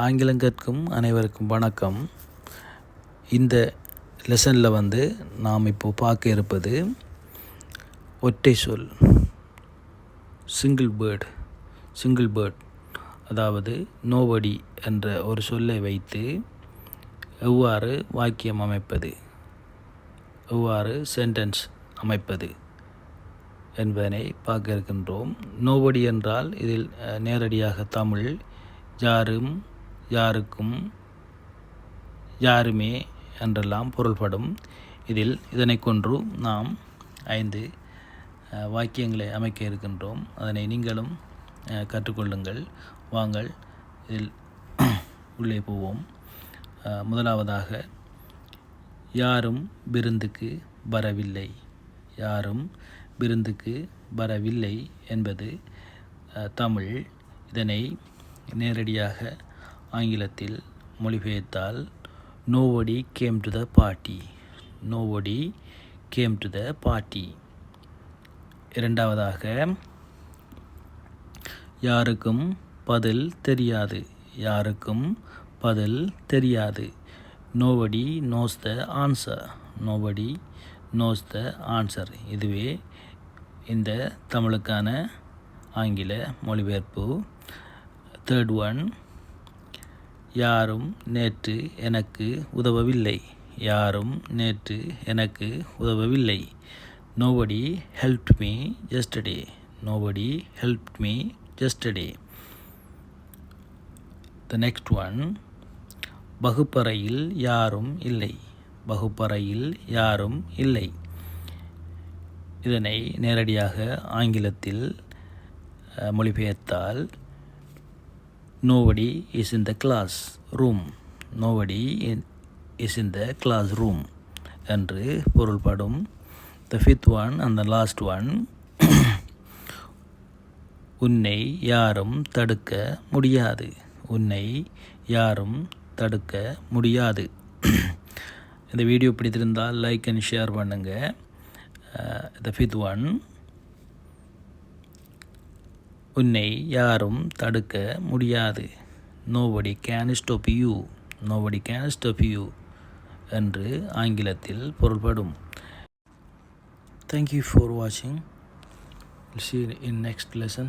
ஆங்கிலம் கற்கும் அனைவருக்கும் வணக்கம். இந்த லெசனில் நாம் இப்போ பார்க்க இருப்பது ஒற்றை சொல், சிங்கிள் பேர்ட். அதாவது நோபடி என்ற ஒரு சொல்லை வைத்து எவ்வாறு வாக்கியம் அமைப்பது, எவ்வாறு சென்டென்ஸ் அமைப்பது என்பதனை பார்க்க இருக்கின்றோம். நோபடி என்றால் இதில் நேரடியாக தமிழ் யாரும், யாருக்கும், யாருமே என்றெல்லாம் பொருள்படும். இதனை கொன்று நாம் 5 வாக்கியங்களை அமைக்க இருக்கின்றோம். அதனை நீங்களும் கற்றுக்கொள்ளுங்கள். வாங்கள் இதில் உள்ளே போவோம். முதலாவதாக, யாரும் விருந்துக்கு வரவில்லை. யாரும் விருந்துக்கு வரவில்லை என்பது தமிழ். இதனை நேரடியாக ஆங்கிலத்தில் மொழிபெயர்த்தால் nobody came to the party. nobody came to the party. இரண்டாவதாக, யாருக்கும் பதில் தெரியாது. யாருக்கும் பதில் தெரியாது. nobody knows the answer. nobody knows the answer. இதுவே இந்த தமிழுக்கான ஆங்கில மொழிபெயர்ப்பு. தேர்ட் ஒன், யாரும் நேற்று எனக்கு உதவவில்லை. யாரும் நேற்று எனக்கு உதவவில்லை. nobody helped me yesterday. nobody helped me yesterday. The next one, வகுப்பறையில் யாரும் இல்லை. வகுப்பறையில் யாரும் இல்லை. இதனை நேரடியாக ஆங்கிலத்தில் மொழிபெயர்த்தால் nobody is in the classroom. nobody is in the classroom என்று பொருள்படும். The fifth one and the last one, உன்னை யாரும் தடுக்க முடியாது. உன்னை யாரும் தடுக்க முடியாது. இந்த வீடியோ பிடித்திருந்தால் லைக் அண்ட் ஷேர் பண்ணுங்கள். The fifth one, உன்னை யாரும் தடுக்க முடியாது. nobody can stop you. nobody can stop you என்று ஆங்கிலத்தில் பொருள்படும். Thank you for watching. We'll see you in next lesson.